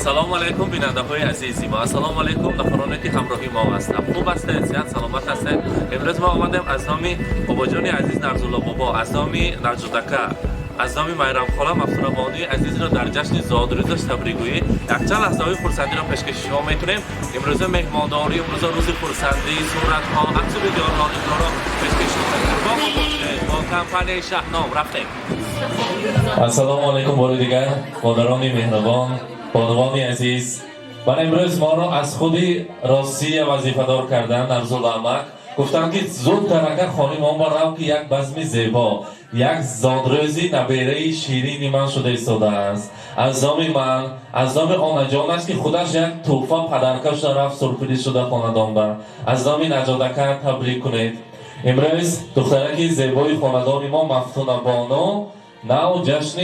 سلام علیکم بیننده های عزیزی ما. سلام علیکم نفرانی که همراهی ما هستند. خوب هستید؟ صحت سلامت هستید؟ امروز ما آمدیم از نام بابا جان عزیز نرزالله بابا، از نام نرجودکه، از نام میرم خاله مفتونبانی عزیز را در جشن زادروزش تبریک گویی یک چند لحظه های فرصتی را پیشکش شما میکنیم. امروز مهمانداری، امروز روز فرصتی، صورت ها، عکس و ویدیو را پیشکش میکنیم. با کمپانی شهنام رفتیم. السلام علیکم بار دیگر مادران مهربان، بانوان عزیز. و امروز ما را از خودی راستی وظیفه‌دار کردن نرزالله امک گفتم که زودتر اگر خانمان برام که یک بزم زیبا، یک زادروزی نبیره شیرین من شده ایستاده است. از نام من، از نام آنا جانش که خودش یک تحفه پدرکش رفت سرپرایز شده خاندان به، از نام نجادکه تبریک کنید. امروز دخترک زیبای خاندان ما مفتونه بانو نو جشن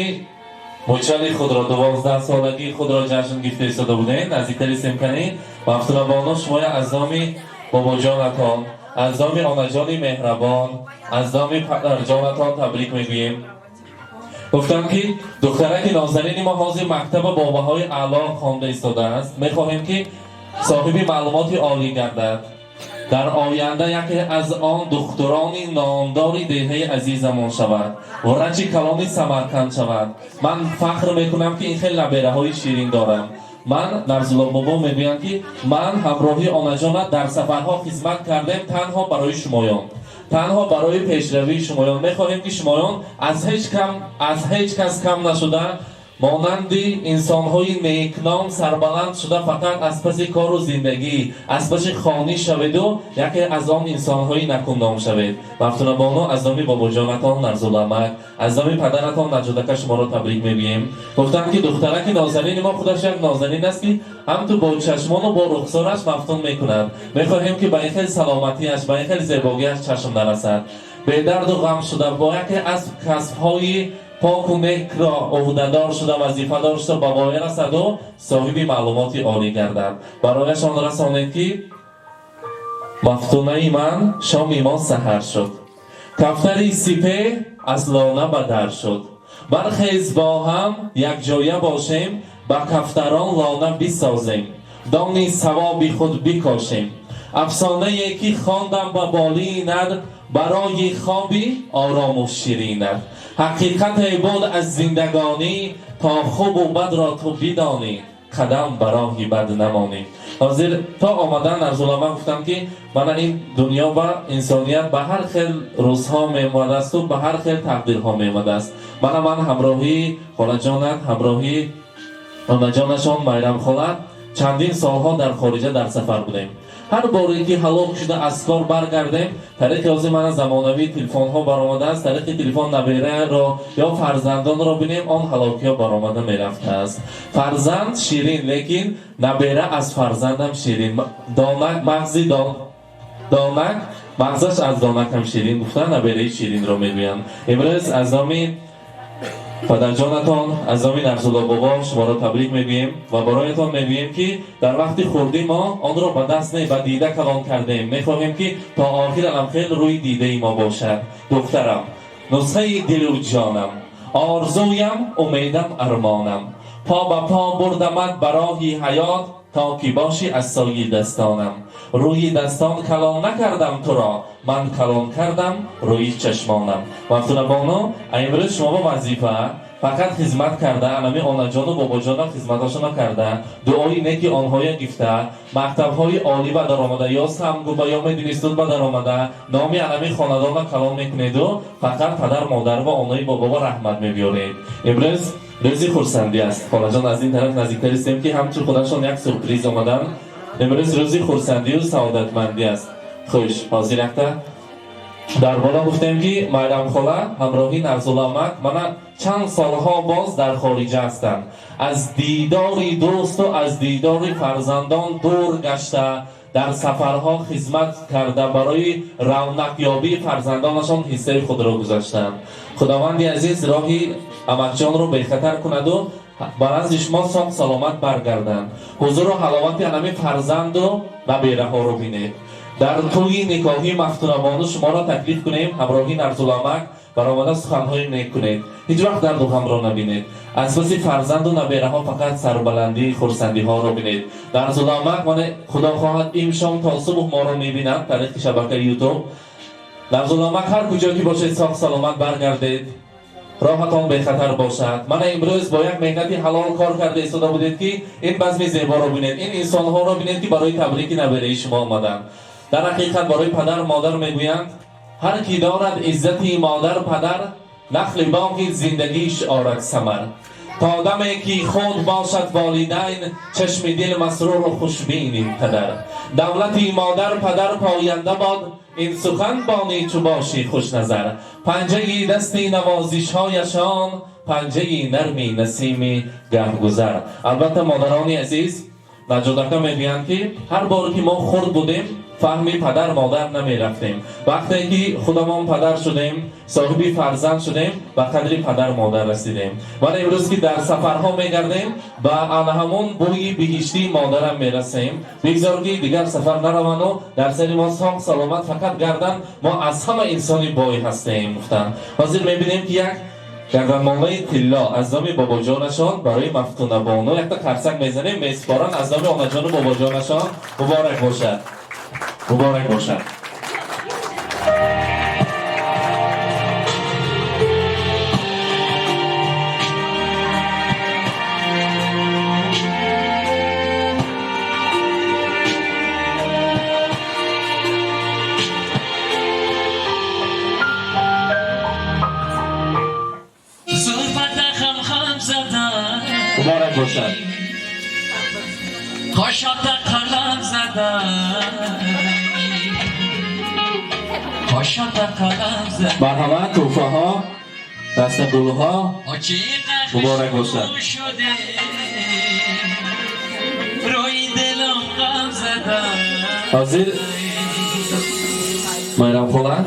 مچالی خود را 12 سالگی خود را جشن گرفته ایستاده بودین. نزدیکتر سیمکنی مفتونه بانو شما از نام بابا جانتان، از نام آنا جان مهربان، از نام پدر جانتان تبریک میگوییم. گفتم که دخترک نازنین ما حاضر مکتب باباهای اعلی خوانده ایستاده است. میخواهیم که صاحب معلومات عالی گردد. در آینده یکی از آن دختران نامدار دهه عزیزمان شود و رنج کلان سمرقند شود. من فخر میکنم که این خیلی نبیره های شیرین دارم. من نرزالله بابا میگویم که من همراهی آنا جان در سفرها خدمت کردم، تنها برای شمایان، تنها برای پیشروی شمایان. میخواهیم که شمایان از هیچ کس کم نشده، مانند انسان‌های نیکنام سربلند شده فقط از پس کار و زندگی از پس خانی شوید و یکی از آن انسان‌های نکونام شوید. مفتونه بانو از نام بابا جانتان نرزالله امک، از نام پدرتان نجادکه شما را تبریک میگوییم. گفتم که دخترک نازنین ما خودش یک نازنین است که هم تو با چشمان و با رخسارش مفتون میکند. میخواهیم که به این خیلی سلامتیش، به این خیلی زیباییش چشم نرسد. به درد و غم شده با یکی از کسب‌های پاک و نیک را عهده‌دار شده، وظیفه‌دار شده، به وای رسد و صاحب معلومات عالی گردد. برایشان رسانید که مفتونه من شام ما سحر شد، کفتری سپه از لانه به در شد. برخیز با هم یک جایه باشیم، به کفتران لانه بسازیم، دانی ثوابی خود بکاشیم. افسانه یکی خواندم به بالی ند، برای خوابی آرام و شیرینت. حقیقت بود از زندگانی، تا خوب و بد را تو بدانی، قدم برای بد نمانی. حاضر تا آمدن نرزالله من گفتم که من این دنیا و انسانیت به هر خیل روزها میموده است و به هر خیل تقدیرها میموده است. من همراهی خاله جانت، همراهی آنا جانشان میرم خاله چندین سالها در خارجه در سفر بودیم. هر باری که هلاک شده از کار برگردیم، طریق از من زمانوی تلفن ها برآمده است، طریق تلفن نبیره را یا فرزندان را بینیم آن هلاکی ها برآمده میرفته است. فرزند شیرین لیکن نبیره از فرزندم شیرین. دانک مغزش از دانک هم شیرین گفتن نبیره شیرین را میگویند. امروز از نام پدر جانتان، از نام نرزالله بابا شما را تبریک میگوییم و برایتان میگوییم که در وقتی خوردیم ما آن را به دست نه به دیده کلان کردیم. میخواهیم که تا آخر الخیر روی دیده ما باشد. دخترم، نسخه دل و جانم، آرزویم، امیدم، ارمانم، پا به پا بردمت برای حیات، تا که باشی از سایه دستانم. روی دستان کلان نکردم تو را، من کلان کردم روی چشمانم. مفتونه بانو امروز شما با وظیفه فقط خدمت کرده، انمی آنا جان و بابا جان خدمتاشون کرده، دعای نیکی آنهای گفته، مکتب‌های عالی و درآمده یا سمگو یا مدرسه‌ات و درآمده، نامی انمی خاندان کلام میکنید و فقط پدر مادر و آنای بابا رحمت میبیارید. امروز روزی خرسندی است. خاله جان از این طرف نزدیکتر هستیم که همچون خودشون یک سورپرایز آمدن. امروز روزی خرسندی و سعادتمندی است. خوش حاضر اخته در بالا گفتیم که میرم خاله همراهی نرزالله امک من چند سالها باز در خارجه هستند. از دیدار دوست و از دیدار فرزندان دور گشته، در سفرها خدمت کرده، برای رونق یابی فرزندانشان حصه خود را گذاشتند. خداوند عزیز راهی امک جان رو بخطر کند و برای شما سلامت برگردند. حضور و حلاوت انمی فرزند و نبیره ها رو بینید. در توی نکاحی مفتونابانو شما را تکلیف کنیم همراهی نرزالامک برآمده سخنهای نیک کنید. هیچ وقت درد و غم را نبینید. از پس فرزند و نبیره ها فقط سربلندی خرسندی ها را بینید. نرزالامک من خدا خواهد این شام تا صبح ما را میبینند در این شبکه یوتیوب. نرزالامک هر کجا که باشید ساخت سلامت برگردید. راحتان به خطر باشد. من امروز با یک مهنتی حلال کار کرده ایستاده بودید که این بزم زیبا را بینید. این انسان ها را بینید که برای تبریک نبیره شما آمدند. در حقیقت برای پدر مادر میگویند هر کی دارد عزتی مادر پدر نخل باقی زندگیش آرد ثمر. تا دمی که خود باشد والدین چشم دل مسرور و خوشبین پدر. دولتی مادر پدر پاینده باد این سخن بانی چو باشی خوش نظر. پنجه دستی نوازش هایشان پنجه نرمی نسیمی گهگذر. البته مادرانی عزیز نجادکه میگویند که هر بار که ما خرد بودیم فهمی پدر مادر نمی رفتیم. وقتی که خودمان پدر شدیم صاحبی فرزند شدیم و قدری پدر مادر رسیدیم. ولی امروز که در سفرها میگردیم و همون بوی بهشتی مادرم میرسیم. بگذار که دیگر سفر نروند و در سر ما سام سلامت فقط گردن ما از همه انسانی بای هستیم گفتن. حاضر میبینیم که یک گردنمانای طلا از نام بابا جانشان برای مفتونه بانو یک تا کرسک میزنیم میسپارن از نام آقا جان بابا جانشان. مبارک باشد. مبارک باشد. مبارک باشد. کاشات قلم زدن کاشات قلم زدن مرحبا توفه ها دست گلو ها. مبارک باشد. روی دلم غم زدن حاضر میرم خودم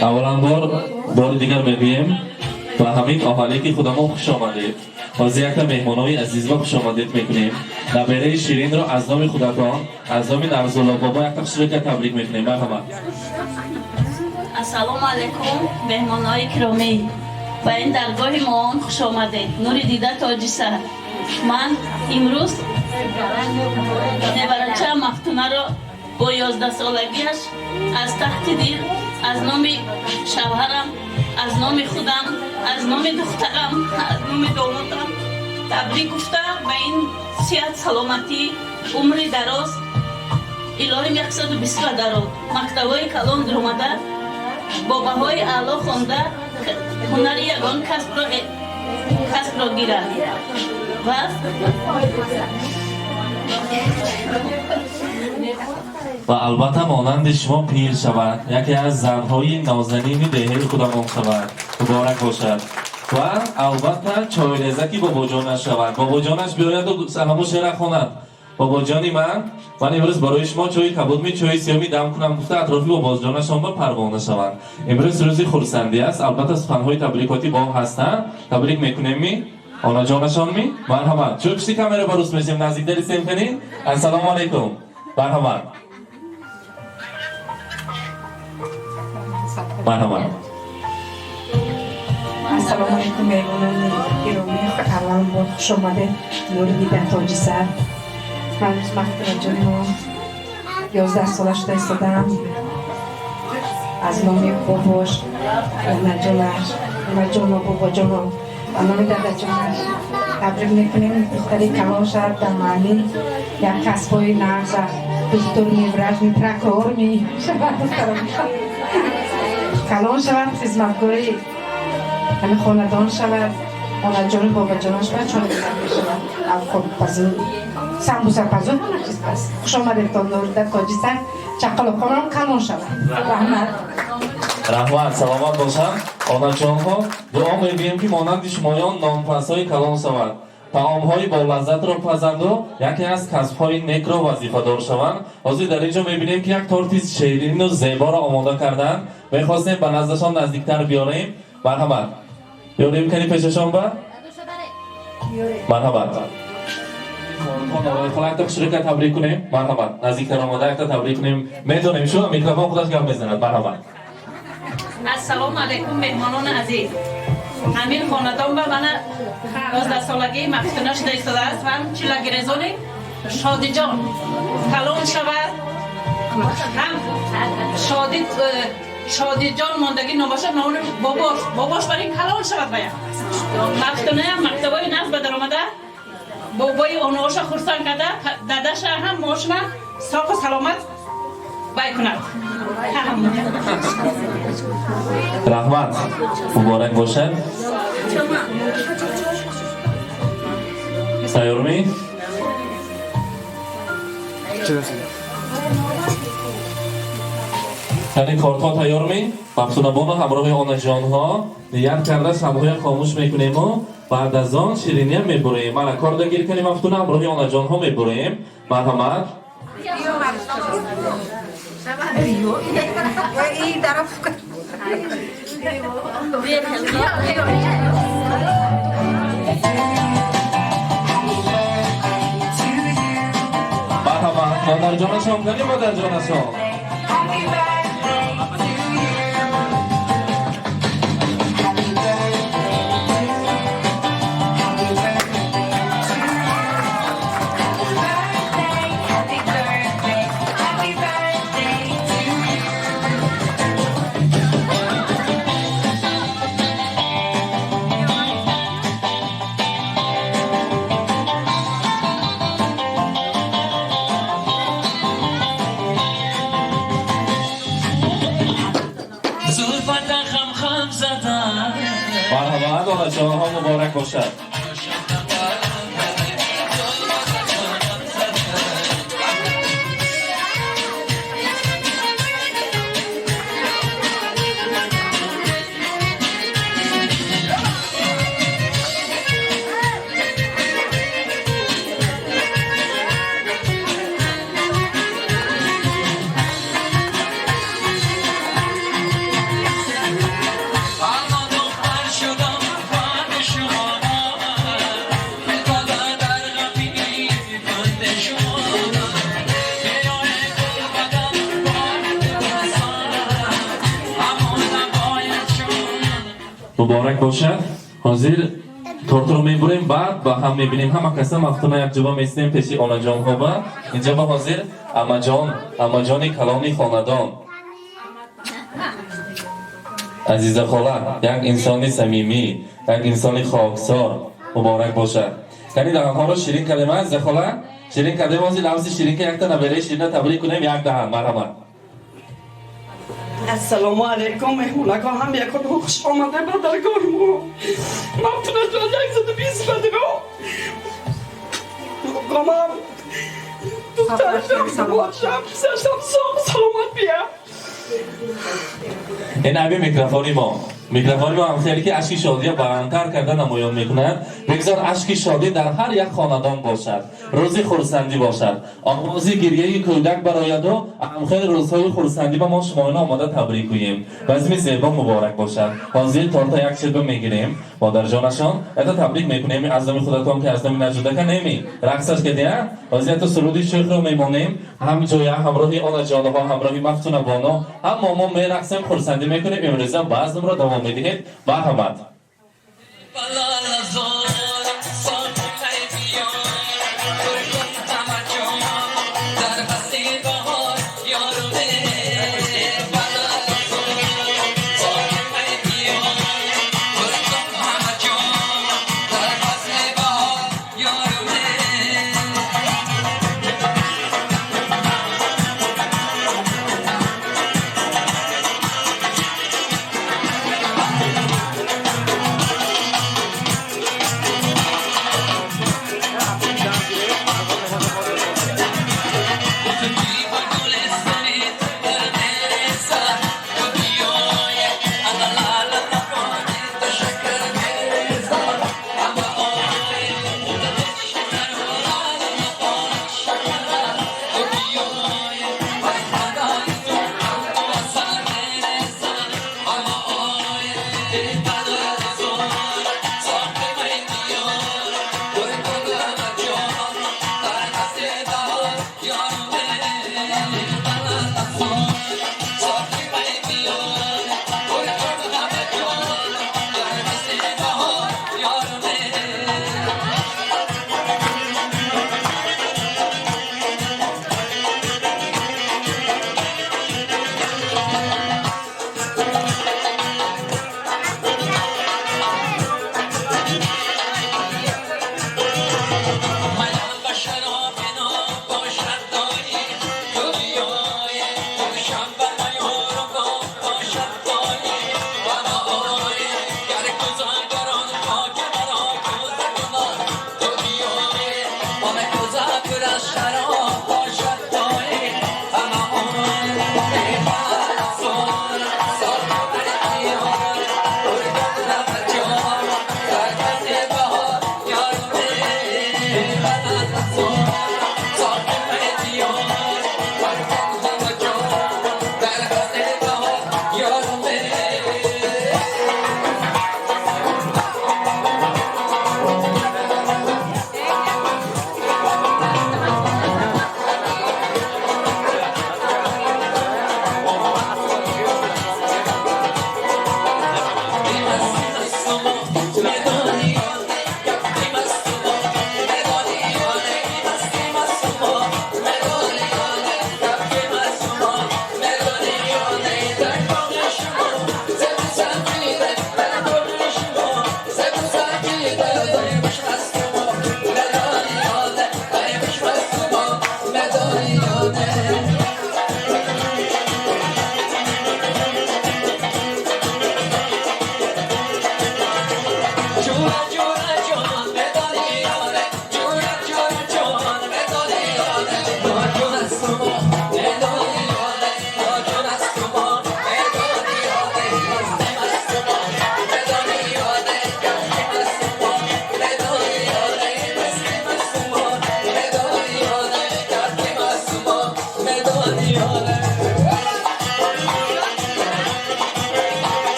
اولا بار دیگر میگویم و همین اهالی که خودمون خوش آمدید. از یک مهمانای عزیز و خوش آمدید میکنیم. نبیره شیرین رو از نام خودتان از نام نرزالله بابا یک تشریک تبریک میکنیم. مرحبا. السلام علیکم مهمانای گرامی. به این درگاه ما خوش آمدید. نوری دیده تاج سر. من امروز نبرچه مفتونه را با 11 سالگیش از تحت دل از نام شوهرم از نام خودم از نام دخترم از نام دامادم تبریک گفته به این صحت سلامتی عمر دراز الهی 120 دراز مکتبای کلان درآمده با بهای اعلی خوانده هنر یگان کسب را گیرد و و البته مانند شما پیر شود یکی از زنهای نازنین دهه خودمان شود. مبارک باشد. و البته چایرزکی بابا جانش شود. بابا جانش بیاید و سلام و شعر خواند. بابا جانی من امروز برای شما چای کبودمی چای سیامی دم کنم گفته اطرافی بابا جانشان به پروانه شوند. امروز روزی خرسندی است. البته سخنهای تبریکاتی با هستند. تبریک میکنیم می آنا جانشان می. مرحبا. چون پشتی کامera بروز میشیم نزدیک داریم کنین. السلام علیکم. مرحبا. مرحبا. السلام علیکم مهمانان گرامی. اول با خوش آمده نوری دیدن تاج سر. من روز مفتونه جان ما 11 ساله شده ایستادم از نام باباش جان و بابا جان و نام داده جانش تبریک میکنیم. دختری کلان شد در معلی یک کسبای نرز دکتر میبرش می پرکار می شود کلان شود خدمتگاری همه خاندان شود آن جان بابا جانش باید چون بیدر می شود خود پزور سمبوسر پزور همه چیز پس خوش آمده تا نورده تاجی سر چقل و خانم کلان شود. رحمت رحمت سلامت باشم. آنا جان ها دعا میگوییم که مانند شمایان نامپس های کلان شود طعام های با لذت را پزند و یکی از کسب های نیک را وظیفه دار شوند. حاضر در اینجا میبینیم که یک تورت شیرین و زیبا را آماده کردن. میخواستیم به نزدشان نزدیکتر بیاریم. مرحبا. بیاریم کنی پیششان با؟ مرحبا. خلا یک شرکت تبریک کنیم مرحبا نزدیکتر آمده یک تبریک کنیم میدونیم شو میکروفون خودش گپ میزند مرحبا السلام علیکم مهمانان عزیز همین خاندان به من 11 سالگی مفتونه شده ایستاده است هم چیلگریزونی شادی جان کلان شود هم شادی جان ماندگی نباشد نام باباش برای کلان شود باید مفتونه هم مکتبای نفت بدر آمده بابای اونوش خورسان کرده دادش هم ماشنا ساق و سلامت بای کند رحمت مبارک باشد سیارمی یعنی کارتا تیارمی مفتونبان و همراه آن جان ها نیت کرده شمهای خاموش میکنیم و بعد از آن شیرینی هم میبریم من کار دگیر کنیم مفتونه همراه آن جان ها میبریم مرحمت مرحبا مادر جانشان کنیم مادر جانشان مرحبا آن جان ها مبارک باشد مبارک باشد حاضر تورت رو میبریم بعد با هم میبینیم همه کسا مفتونه یک جواب میستیم پیشی آن جان ها با اینجا با حاضر اما جان کلامی خاندان عزیز خاله یک انسانی صمیمی یک انسانی خاکسار مبارک باشد یعنی در ها رو شیرین کلمه از خاله شیرین کلمه از لفظ شیرین که یک تا نبره شیرین تبریک کنیم یک دهن مرحبا السلام علیکم مهمونکا هم یکان خوش آمده به درگاه ما مفتونه جان 120 بده قمم دخترشم باشم پسرشم سلامت بیا این عبی میکروفونی ما هم خیلی که عشق شادی برانتر کرده نمایان میکند بگذار عشق شادی در هر یک خاندان باشد روزی خورسندی باشد آغازی گریه کودک برآید و خیلی روزهای خورسندی با ما شمایان آماده تبریک گوییم بزمی زیبا مبارک باشد حاضر تورتا یک شیبه میگیریم مادر جانشان اتا تبریک میکنیم از نام خودتان که از نام نجودک نمی رقصش کردیم حاضر تو سرودی شیخ رو میمونیم هم جویا همراهی آن جانها همراهی مفتون بانو هم ما میرقصیم خورسندی میکنیم امروز هم بعضم رو دوام میدهید مرحمت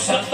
Set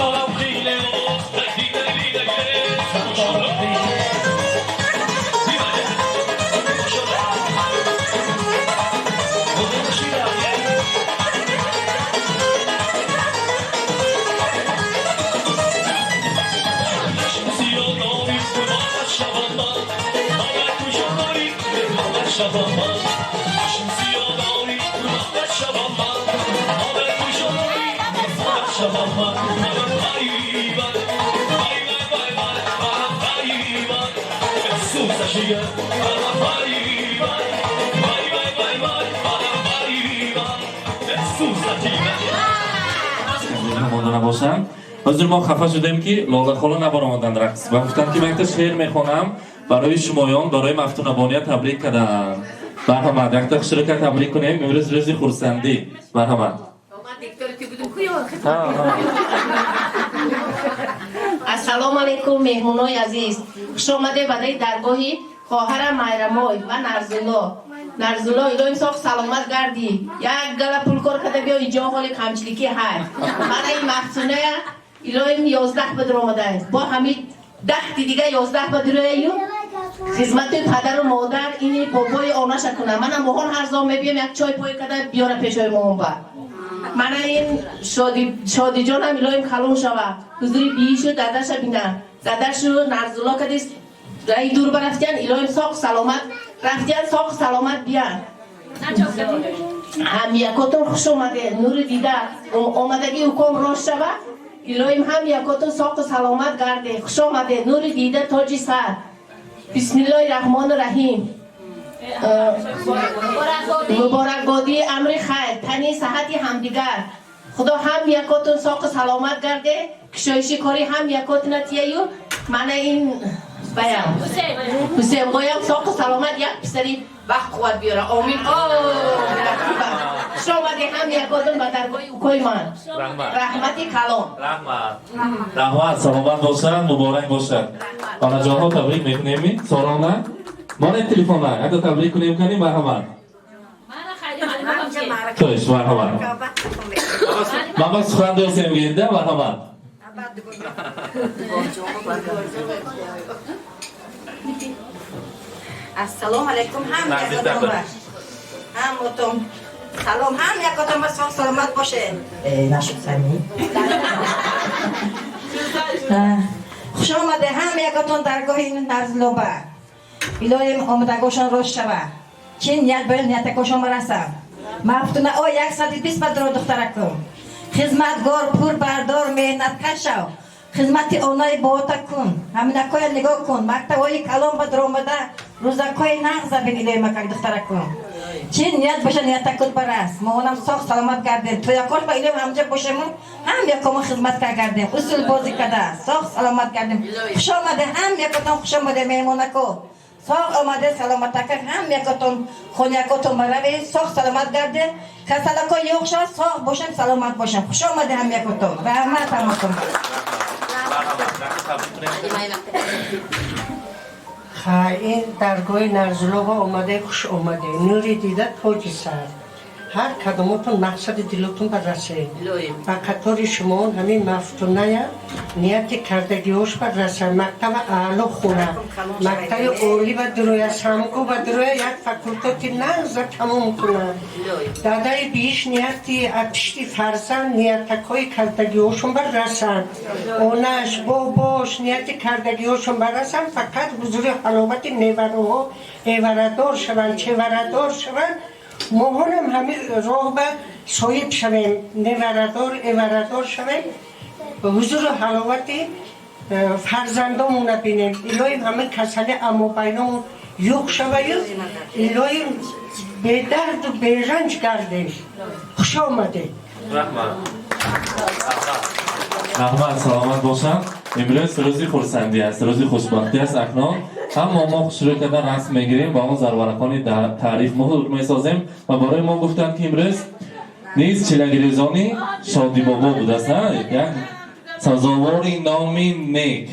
مهمانان نباشم. حاضر ما خفه شدیم که لاله خاله نبارآمدند رقص و گفتند که من یک شعر میخوانم برای شمایان برای مفتون ابانی تبریک کردن. مرحمت یک تا شرکت تبریک کنیم امروز روز خورسندی. مرحمت. السلام علیکم مهمونای عزیز، خوش آمده برای درگاهی خواهرم مایرمای و نرزولا ایلویم ساخت سلامت گردی یک گله پول کار کده بیا اینجا حال کمچلیکی های من این مفتونه ایلویم 11 بدر آمده با همین 10 دیگه 11 بدر ایو خدمت پدر و مادر این بابای آنش کنه منم موهان هر زمان میبیم یک چای پای کده بیاره پیشای موهان با من این شادی جان هم ایلویم خلون شوه حضوری بیشو دادرش بینه دادرشو نرزولا کدیست رای دور برفتین ایلویم ساق سلامت رفتین ساق سلامت بیان هم یکاتون خوش اومده نور دیده اومدگی حکم روش شوه ایلویم هم یکاتون ساق سلامت گرده خوش اومده نور دیده تاجی سر بسم الله الرحمن الرحیم مبارک بادی امر خیر تنی صحتی همدیگر خدا هم یکاتون ساق سلامت گرده کشایشی کاری هم یکاتون تیایو من این بایم حسین بایم ساق سلامت یک پسری وقت قوت بیاره آمین شما ده هم یکاتون به درگاه اوکای من رحمتی کلام رحمت سلامت باشد مبارک باشد آنها جاها تبریک میکنیم سارانه ما نه تلفن نه اگه تبریک کنیم مرحمت توش مرحمت ما با سخن دوستیم گیرده مرحمت السلام علیکم هم اتون سلام هم یکاتون با ساق سلامت باشه نشد سمی خوش آمده هم یکاتون درگاه این نرزلوبه ایلایم آمدگوشان روش شوه چین نیت باید نیتکوشان برسم مفتونه او 120 بدر دخترکم خدمتگار پور بردار مهنت کش شو خدمت آنای باتا کن همینکای نگاه کن مکتبای کلام بدر آمده روزکای نغزه بگیده مکک دخترکم چین نیت باشه نیت کد برست مامانم ساخت سلامت گردیم تو یکاش با ایلم همجا باشمون هم یکم خدمت کردیم اصول بازی کده ساخت سلامت گردیم خوش آمده هم یکتون خوش آمده میمونکو ساق آمده سلامت تکر هم یکتون خونیکتون بروی ساخت سلامت گرده کسلکا یوخشا ساق باشم سلامت باشم خوش آمده هم یکتون رحمت همتون این درگاه نرزلوبا آمده خوش آمده نوری دیده تاج سر هر کدومتون مقصد دلتون برسه و قطار شما همین مفتونه نیت کردگیوش برسه مکتب اعلا خونه مکتب اولی و دروی سمکو و دروی یک فکولتاتی نغزه تموم کنه دادای بیش نیتی پشتی فرزن نیتکای کردگیوشون برسن اونش باباش نیت کردگیوشون برسن فقط حضور حلاوت نیوروها ایوردار شون چه وردار شون ماهانم همین راه به صاحب شویم نوردار ایوردار شویم به حضور حلاوت فرزندامون بینیم الهیم همین کسلی اما بینامون یوخ شویم الهیم به درد و به رنج گردیم خوش آمده رحمت سلامت باشم امروز روزی خورسندی است روزی خوشبختی است اکنون هم ما شروع کردن رسم میگیریم با اون زرورکانی تعریف مهر میسازیم و برای ما گفتن که امروز نیز چلگریزانی شادی بابا بوده است یک سزاواری نامی نیک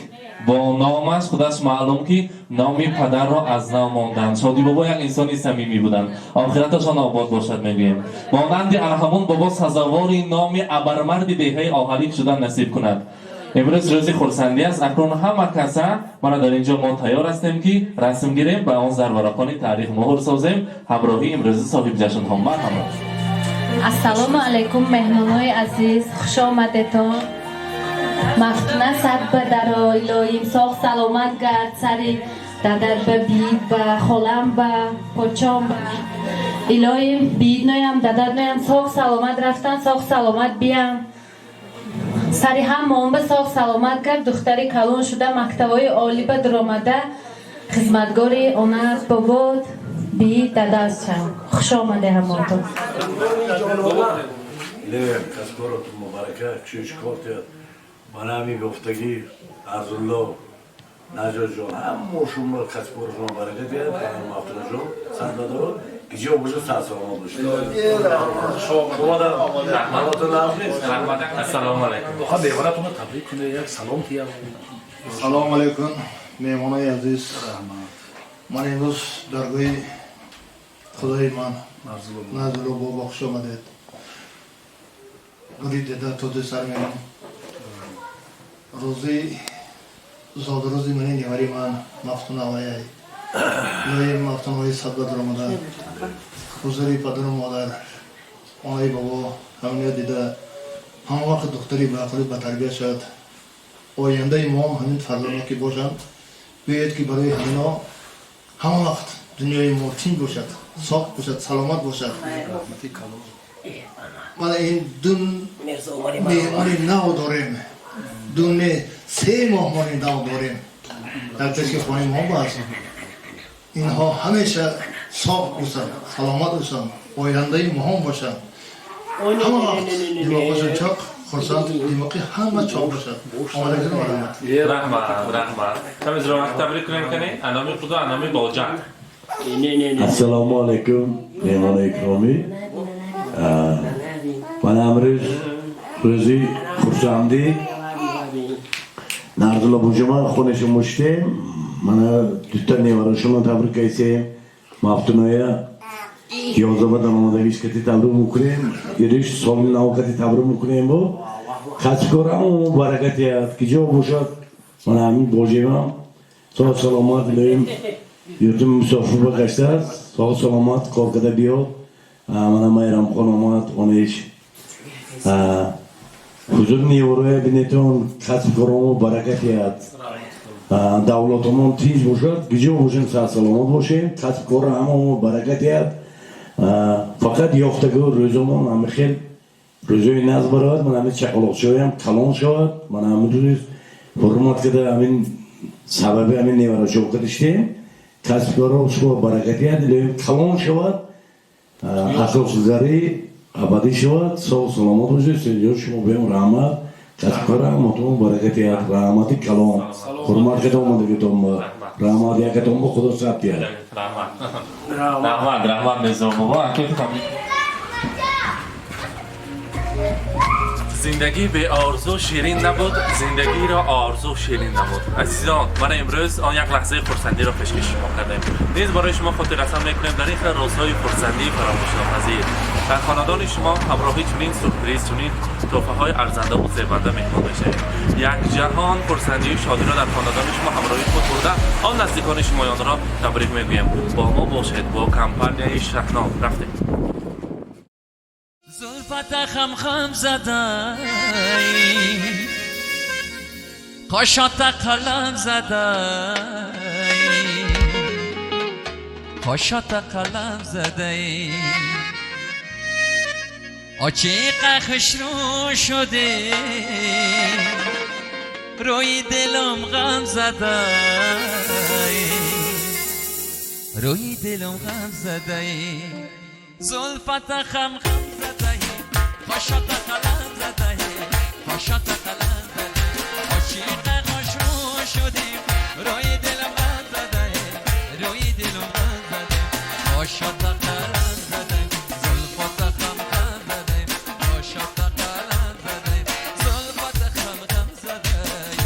با نامش خودش معلوم که نامی پدر را از نام ماندن شادی بابا یک انسانی صمیمی بودن آخرتشان آباد باشد میگویم مانند ارحمون بابا سزاواری نامی ابرمرد دهه آهلی شدن نصیب کند امروز روزی خورسندی است اکنون همه کسا ما در اینجا ما تیار هستیم که رسم گیریم با اون زرورکانی تاریخ مهر سازیم همراهی امروزی صاحب جشن هم مرحبا السلام علیکم مهمانای عزیز خوش آمده تا مفتونه صد به درای لایم ساخت سلامت گرد سری دادر به بید به خالم به پوچام به الهیم بید نویم دادر نویم ساق سلامت رفتن ساق سلامت بیام سری هم مام ساق سلامت کرد دختری کلون شده مکتبای عالی به در آمده خدمتگاری اونر بابود بید دادست شم خوش آمده هماتون لیم کسکارتون مبارکه چیش کارت من همی گفتگی عرضالله نجات جان همه شما کسکارتون مبارکه دید من مفتونه جان سندادار گیجه بوشه سرسلامه باشه شما در رحمتون نفت السلام علیکم بخواه بیوانتون رو تبریک کنه یک سلام تیم سلام علیکم مهمانای عزیز من امروز درگاه خدای من نازل و بابا خوش آمدید گلی دیده توده سر میرم روزی زاد روزی منی نیوری من مفتون آوایی لای مفتون آوایی صد بدر آمده خوزری پدر مادر آنهای بابا همینه دیده هم وقت دختری به اقلی به تربیه شد آینده ما همین فرزانه که باشند باید که برای همینا همه وقت دنیای ما تین باشد صاف باشد سلامت باشد من این دون مهمانی نو داریم دون 3 ماه مانی نو داریم در که خواهی ما باید اینها همیشه صاف باشد سلامت باشد آینده ما هم باشد همه وقت دماغشون چاق خورسند دماغی همه چاق باشد آمده کنم رحمت تمیز رو وقت تبریک کنی انامی خدا انامی باجن السلام علیکم مهمان اکرامی من امروز روزی خوشامدی نردلا بوجما خونش مشته من دوتا نیوارشون تبریک ایسیم مفتونای 11 بدن آمدگیش کتی تبریک میکنیم یریش سامی ناو کتی تبریک میکنیم با خطکارم و برکتیت که جا باشد من همین باجیمم سال سلامت لیم یورتم مسافر بگشته است سال سلامت کار کده بیاد من مایرم خانمات آنیش حضور نیوروی بینیتون خطکارم و برکتیت دولتمون تیز باشد که جا باشیم سال سلامت باشیم خطکارم همه برکتیت فقط یافتگاه روزمون همه خیلی روزوی نز براد من همه چقلق شویم کلان شود من همه دوست حرمت کده همین سببی همین نیوره شو کدشتیم کسبگارا شو برکتیت لیم کلان شود حقوق گذاری ابدی شود سال سلامت باشید سنجور شما بیم رحمت کسبگارا مطمئن برکتیت رحمتی کلان حرمت کده اومده گتون رحمت یکتون با خدا سبتیه رحمت نظام بابا زندگی به آرزو شیرین نبود زندگی را آرزو شیرین نبود عزیزان من امروز آن یک لحظه خرسندی را پیشکش شما کردم نیز برای شما خاطر رسم میکنیم در این روزهای خرسندی فراموش ناپذیر در خاندان شما همراهی چنین سورپرایز چنین تحفه های ارزنده و زیبنده مهمان بشه یک جهان خرسندی و شادی را در خاندان شما همراهی خود برده آن نزدیکان شمایان را تبریک میگویم با ما باشید با کمپانی شهنام رفتیم زلفت خم خم زدای کاشات قلم زدای کاشات قلم زدای آچیق خشرو شده روی دلم غم زدای روی دلم غم زدای زلفت خم خم زدای کاشات قلم زدای کاشات قلم زدای عاشق خشرو شدیم روی دلم غم زدای روی دلم غم زدای کاشات قلم زدای زلفت خم خم زدای کاشات قلم زدای زلفت خم خم زدای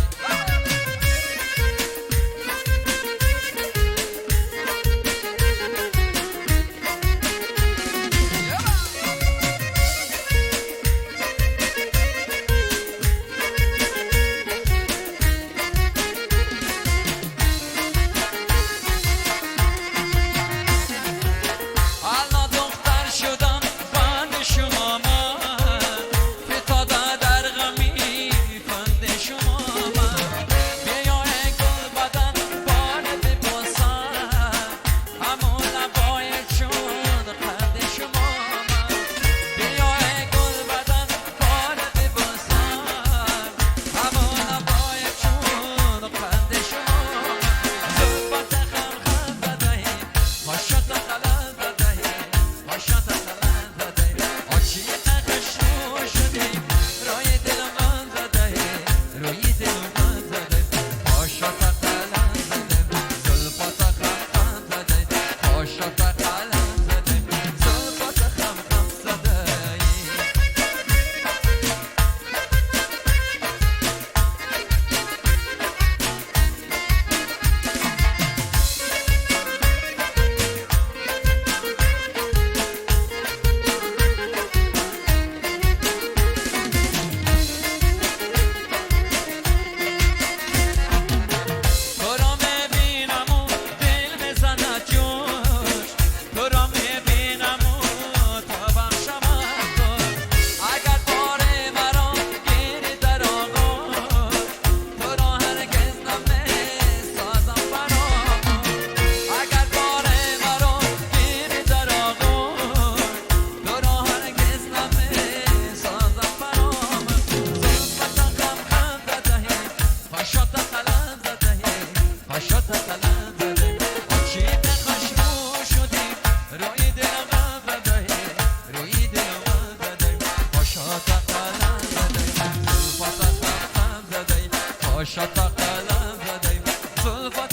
خوشت قلم زده زلفت